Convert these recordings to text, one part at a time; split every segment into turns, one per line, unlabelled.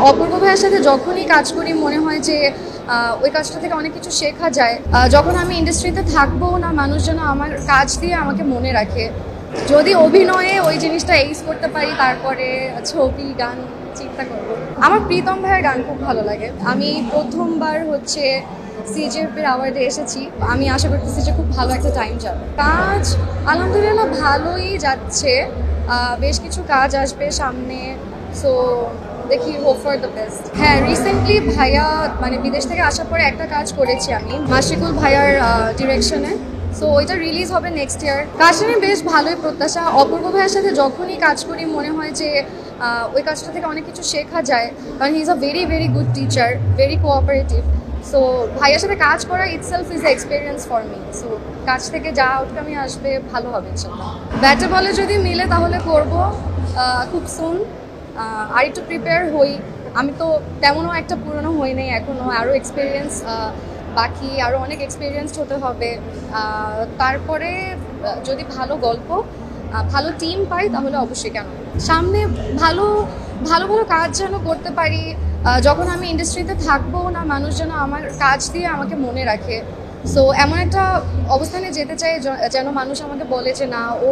অপূর্ব ভাইয়ের সাথে যখনই কাজ করি মনে হয় যে ওই কাজটা থেকে অনেক কিছু শেখা যায়। যখন আমি ইন্ডাস্ট্রিতে থাকবো না, মানুষ যেন আমার কাজ দিয়ে আমাকে মনে রাখে। যদি অভিনয়ে ওই জিনিসটা এইস করতে পারি, তারপরে ছবি গান চিন্তা করবো। আমার প্রীতম ভাইয়ের গান খুব ভালো লাগে। আমি প্রথমবার হচ্ছে সিজেপির অ্যাওয়ার্ডে এসেছি। আমি আশা করতেছি যে খুব ভালো একটা টাইম যাবে। কাজ আলহামদুলিল্লাহ ভালোই যাচ্ছে, বেশ কিছু কাজ আসবে সামনে, সো দেখি, হোপ ফর দ্য বেস্ট। হ্যাঁ, রিসেন্টলি ভাইয়া মানে বিদেশ থেকে আসার পরে একটা কাজ করেছি আমি মাশিকুল ভাইয়ার ডিরেকশনে। সো ওইটা রিলিজ হবে নেক্সট ইয়ার। কাজটা নিয়ে বেশ ভালোই প্রত্যাশা। অপূর্ব ভাইয়ের সাথে যখনই কাজ করি মনে হয় যে ওই কাজটা থেকে অনেক কিছু শেখা যায়, কারণ হি is a very very good teacher, very cooperative. So ভাইয়ের সাথে কাজ করা itself is experience for me. So কাজ থেকে যা আউটকামই আসবে ভালো হবে ইনশাল্লাহ। ব্যাটে বলে যদি মিলে তাহলে করব খুব সুন। আর একটু প্রিপেয়ার হই। আমি তো তেমনও একটা পুরনো হই নাই এখনও, আরও এক্সপিরিয়েন্স বাকি, আরও অনেক এক্সপিরিয়েন্সড হতে হবে। তারপরে যদি ভালো গল্প, ভালো টিম পাই তাহলে অবশ্যই, কেন সামনে ভালো ভালো ভালো কাজ যেন করতে পারি। যখন আমি ইন্ডাস্ট্রিতে থাকবো না, মানুষ যেন আমার কাজ দিয়ে আমাকে মনে রাখে। সো এমন একটা অবস্থানে যেতে চাই যেন মানুষ আমাকে বলে যে না, ও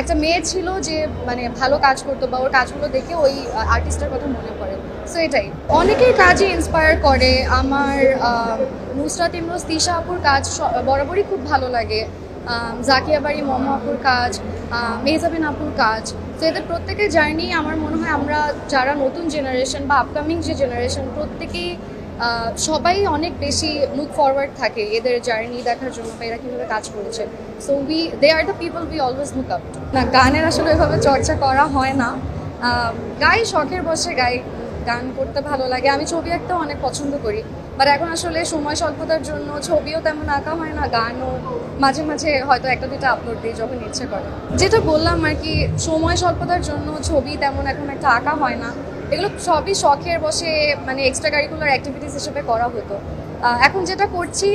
একটা মেয়ে ছিল যে মানে ভালো কাজ করতো, বা ওর কাজগুলো দেখে ওই আর্টিস্টের কথা মনে পড়ে। সো এটাই, অনেকের কাজই ইন্সপায়ার করে। আমার নুসরাত ইমরোজ তিশা আপুর কাজ বরাবরই খুব ভালো লাগে। জাকিয়া বাড়ি মম আপুর কাজ, মেহজাবিন আপুর কাজ। তো এদের প্রত্যেকের জার্নি আমার মনে হয় আমরা যারা নতুন জেনারেশন বা আপকামিং যে জেনারেশন, প্রত্যেকেই সবাই অনেক বেশি লুক ফরওয়ার্ড থাকে এদের জার্নি দেখার জন্য, বা এরা কীভাবে কাজ করেছে। So they are the people we always look up to. না, গানের আসলে এভাবে চর্চা করা হয় না। গাই, শখের বসে গাই, গান করতে ভালো লাগে। আমি ছবি আঁকতেও অনেক পছন্দ করি, বাট এখন আসলে সময় স্বল্পতার জন্য ছবিও তেমন আঁকা হয় না, গানও মাঝে মাঝে হয়তো একটা দুটো আপলোড দিই যখন ইচ্ছে করে। যেটা বললাম আর কি, সময় স্বল্পতার জন্য ছবি তেমন এখন একটা আঁকা হয় না। এগুলো সবই শখের বসে মানে এক্সট্রা কারিকুলার অ্যাক্টিভিটিস হিসেবে করা হতো। এখন যেটা করছি,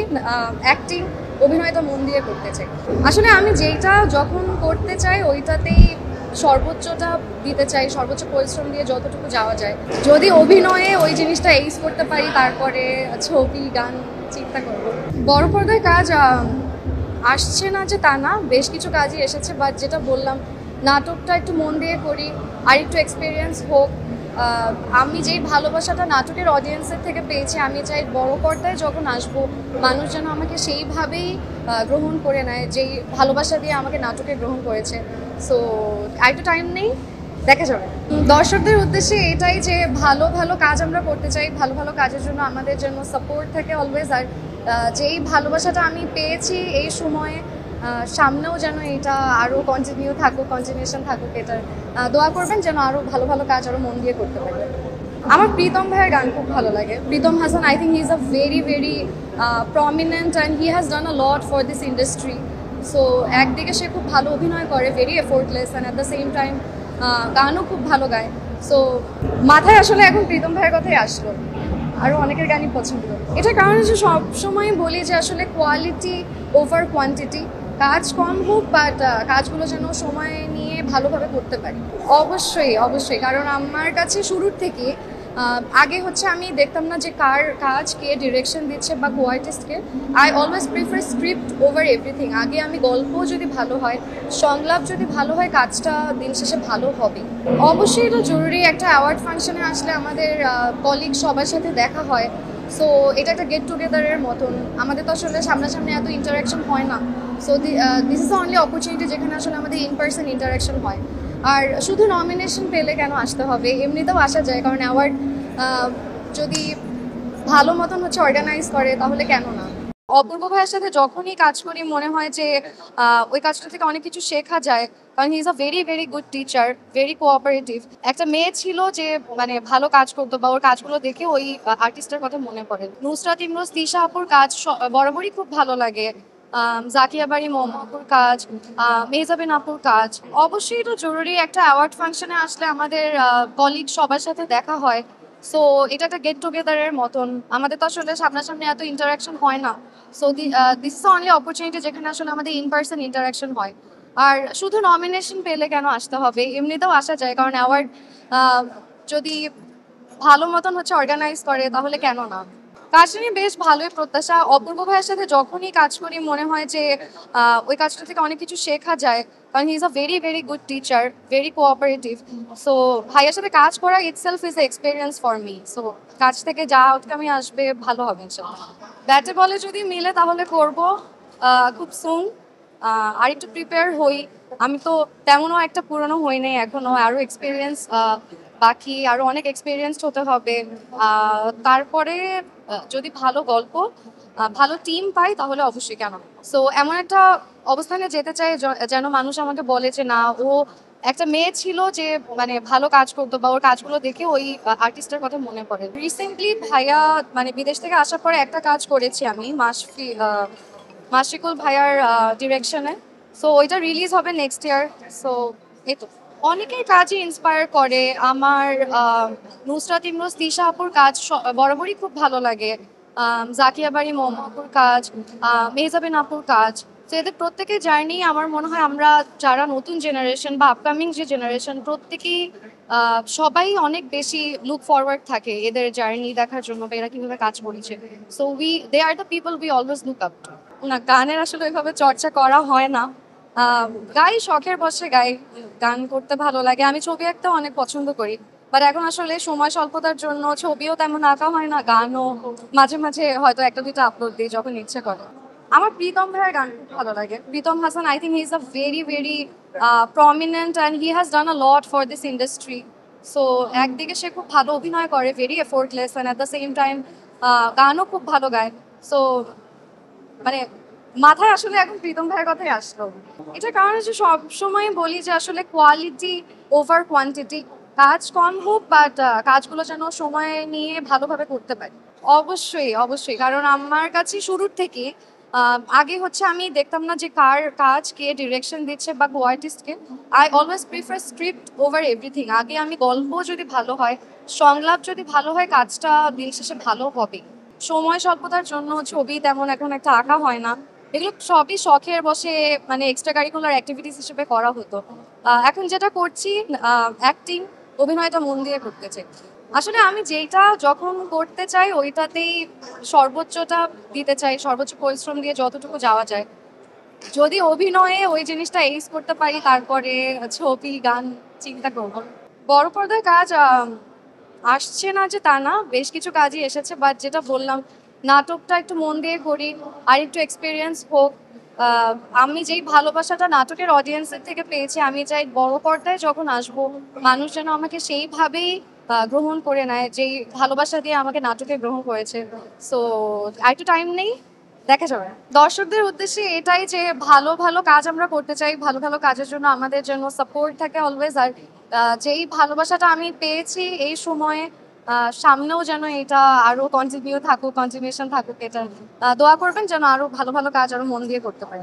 অ্যাক্টিং, অভিনয়টা মন দিয়ে করতে চাই। আসলে আমি যেইটা যখন করতে চাই ওইটাতেই সর্বোচ্চটা দিতে চাই, সর্বোচ্চ পরিশ্রম দিয়ে যতটুকু যাওয়া যায়। যদি অভিনয়ে ওই জিনিসটা এইস করতে পারি, তারপরে ছবি গান চিন্তা করব। বড় পর্দায় কাজ আসছে না যে তা না, বেশ কিছু কাজই এসেছে, বাট যেটা বললাম, নাটকটা একটু মন দিয়ে করি, আর একটু এক্সপিরিয়েন্স হোক। আমি যেই ভালোবাসাটা নাটকের অডিয়েন্সের থেকে পেয়েছি, আমি চাই বড় পর্দায় যখন আসবো মানুষ যেন আমাকে সেইভাবেই গ্রহণ করে নেয়, যেই ভালোবাসা দিয়ে আমাকে নাটকে গ্রহণ করেছে। সো একটু টাইম নেই, দেখা যাবে। দর্শকদের উদ্দেশ্যে এটাই যে ভালো ভালো কাজ আমরা করতে চাই, ভালো ভালো কাজের জন্য আমাদের জন্য সাপোর্ট থাকে অলওয়েজ। আর যেই ভালোবাসাটা আমি পেয়েছি এই সময়ে, সামনেও যেন এটা আরও কন্টিনিউশন থাকুক। এটার দোয়া করবেন যেন আরও ভালো ভালো কাজ আরও মন দিয়ে করতে পারি। আমার প্রীতম ভাইয়ের গান খুব ভালো লাগে। Pritam Hasan, I think he is a very very prominent and he has done a lot for this industry. So একদিকে সে খুব ভালো অভিনয় করে, very effortless, and at the same time গানও খুব ভালো গায়। সো মাথায় আসলে এখন প্রীতম ভাইয়ের কথাই আসলো। আরও অনেকের গানই পছন্দ। এটার কারণ হচ্ছে সবসময় বলি যে আসলে কোয়ালিটি ওভার কোয়ান্টিটি। কাজ কম হোক, বাট কাজগুলো যেন সময় নিয়ে ভালোভাবে করতে পারি। অবশ্যই অবশ্যই, কারণ আমার কাছে শুরুর থেকে আগে হচ্ছে আমি দেখতাম না যে কার কাজ কে ডিরেকশন দিচ্ছে বা কো আর্টিস্টকে। I always prefer script over everything. আগে আমি গল্প যদি ভালো হয়, সংলাপ যদি ভালো হয়, কাজটা দিন শেষে ভালো হবে। অবশ্যই এটা জরুরি। একটা অ্যাওয়ার্ড ফাংশনে আসলে আমাদের কলিগ সবার সাথে দেখা হয়। সো এটা একটা গেট টুগেদারের মতন। আমাদের তো আসলে সামনাসামনি এত ইন্টারাকশন হয় না। So this is the only opportunity যেখানে আসলে আমাদের ইন পার্সন ইন্টারাকশন হয়। আর শুধু নমিনেশন পেলে কেন আসতে হবে, এমনিতেও আসা যায়, কারণ অ্যাওয়ার্ড যদি ভালো মতন হচ্ছে অর্গানাইজ করে তাহলে কেন না। অপূর্ব ভাইয়ের সাথে যখনই কাজ করি মনে হয় যে ওই কাজটা থেকে অনেক কিছু শেখা যায়, কারণ হি is a very very good teacher, very cooperative. একটা মেয়ে ছিল যে মানে ভালো কাজ করতো, বা ওর কাজগুলো দেখে ওই আর্টিস্টের কথা মনে পড়ে। নুসরাত ইমরোজ তিশা আপুর কাজ বরাবরই খুব ভালো লাগে। জাকিয়া বাড়ি মম আপুর কাজ, মেহজাবিন আপুর কাজ। অবশ্যই এটা জরুরি। একটা অ্যাওয়ার্ড ফাংশনে আসলে আমাদের কলিগ সবার সাথে দেখা হয়। সো এটা একটা গেট টুগেদারের মতন। আমাদের তো আসলে সামনাসামনি এত ইন্টারাকশন হয় না। So this is only opportunity যেখানে আসলে আমাদের ইন পার্সন ইন্টারাকশন হয়। আর শুধু নমিনেশন পেলে কেন আসতে হবে, এমনিতেও আসা যায়, কারণ অ্যাওয়ার্ড যদি ভালো মতন অর্গানাইজ করে, তাহলে কেন না? কাজটা নিয়ে বেশ ভালোই প্রত্যাশা। অপূর্ব ভাইয়ের সাথে যখনই কাজ করি মনে হয় যে ওই কাজটা থেকে অনেক কিছু শেখা যায়, কারণ হি is a very very good teacher, very cooperative. So ভাইয়ের সাথে কাজ করা itself is experience for me. So কাজ থেকে যা আউটকামই আসবে ভালো হবে ইনশাল্লাহ। ব্যাটে বলে যদি মিলে তাহলে করব খুব সুন। আর একটু প্রিপেয়ার হই। আমি তো তেমনও একটা পুরনো হই নাই এখনো, আরো এক্সপিরিয়েন্স বাকি, আরো অনেক এক্সপিরিয়েন্স হতে হবে। তারপরে যদি ভালো গল্প, ভালো টিম পাই তাহলে অবশ্যই, কেন। সো এমন একটা অবস্থানে যেতে চাই যেন মানুষ আমাকে বলে যে না, ও একটা মেয়ে ছিল যে মানে ভালো কাজ করতো, বা ওর কাজগুলো দেখে ওই আর্টিস্টের কথা মনে পড়ে। রিসেন্টলি ভাইয়া মানে বিদেশ থেকে আসার পরে একটা কাজ করেছি আমি মাশরিকুল ভাইয়ার ডিরেকশনে। সো ওইটা রিলিজ হবে নেক্সট ইয়ার। সো এই তো। অনেকের কাজই ইন্সপায়ার করে আমার। নুসরাত ইমরোজ তিশা আপুর কাজ বরাবরই খুব ভালো লাগে। জাকিয়া বাড়ি মোহাম্মদপুর কাজ, মেহজাবিন আপুর কাজ। তো এদের প্রত্যেকের জার্নি আমার মনে হয় আমরা যারা নতুন জেনারেশন বা আপকামিং যে জেনারেশন, প্রত্যেকেই সবাই অনেক বেশি লুক ফরওয়ার্ড থাকে এদের জার্নি দেখার জন্য, বা এরা কিভাবে কাজ করেছে। So they are the people we always look up to. না, গানের আসলে ওইভাবে চর্চা করা হয় না। আহ, গাই শখের বসে গাই, গান করতে ভালো লাগে। আমি ছবি আঁকতেও অনেক পছন্দ করি, বাট এখন আসলে সময় স্বল্পতার জন্য ছবিও তেমন আঁকা হয় না, গানও মাঝে মাঝে হয়তো একটা দুইটা আপলোড দিই যখন ইচ্ছে করে। আমার প্রীতম ভাইয়ের গান খুব ভালো লাগে। Pritam Hasan, I think he is a very very prominent and he has done a lot for this industry. So একদিকে সে খুব ভালো অভিনয় করে, very effortless, and at the same time গানও খুব ভালো গায়। সো মানে মাথায় আসলে এখন প্রীতম ভাইয়ের কথাই আসলো। এটার কারণ হচ্ছে সব সময় বলি যে আসলে কোয়ালিটি ওভার কোয়ান্টিটি। কাজ কম হোক, বাট কাজগুলো যেন সময় নিয়ে ভালোভাবে করতে পারি। অবশ্যই অবশ্যই, কারণ আমার কাছে শুরুর থেকে আগে আমি দেখতাম না যে কার কাজ কে ডিরেকশন দিচ্ছে বা কো আর্টিস্টকে। I always prefer script over everything. আগে আমি গল্প যদি ভালো হয়, সংলাপ যদি ভালো হয়, কাজটা দিন শেষে ভালো হবে। সময় স্বল্পতার জন্য ছবি তেমন এখন একটা আঁকা হয় না। এগুলো সবই শখের বসে, মানে এক্সট্রা কারিকুলার অ্যাক্টিভিটিস হিসেবে করা হতো। এখন যেটা করছি, অ্যাক্টিং, অভিনয়টা মন দিয়ে করতে চাই। আসলে আমি যেটা যখন করতে চাই ওইটাতেই সর্বোচ্চটা দিতে চাই, সর্বোচ্চ পরিশ্রম দিয়ে যতটুকু যাওয়া যায়। যদি অভিনয়ে ওই জিনিসটা এইস করতে পারি, তারপরে ছবি গান চিন্তা করবো। বড় পর্দার কাজ আসছে না যে তা না, বেশ কিছু কাজই এসেছে, বাট যেটা বললাম, নাটকটা একটু মন দিয়ে করি, আর একটু এক্সপিরিয়েন্স হোক। আহ, আমি যেই ভালোবাসাটা নাটকের অডিয়েন্সের থেকে পেয়েছি, আমি চাই বড় পর্দায় যখন আসবো মানুষ যেন আমাকে সেইভাবেই গ্রহণ করে নেয়, যেই ভালোবাসা দিয়ে আমাকে নাটকে গ্রহণ করেছে। সো আর একটু টাইম নেই, দেখা যাবে। দর্শকদের উদ্দেশ্যে এটাই যে ভালো ভালো কাজ আমরা করতে চাই, ভালো ভালো কাজের জন্য আমাদের জন্য সাপোর্ট থাকে অলওয়েজ। আর যেই ভালোবাসাটা আমি পেয়েছি এই সময়ে, সামনেও যেন এটা আরো কন্টিনিউশন থাকুক, এটা দোয়া করবেন যেন আরো ভালো ভালো কাজ আরো মন দিয়ে করতে পারি।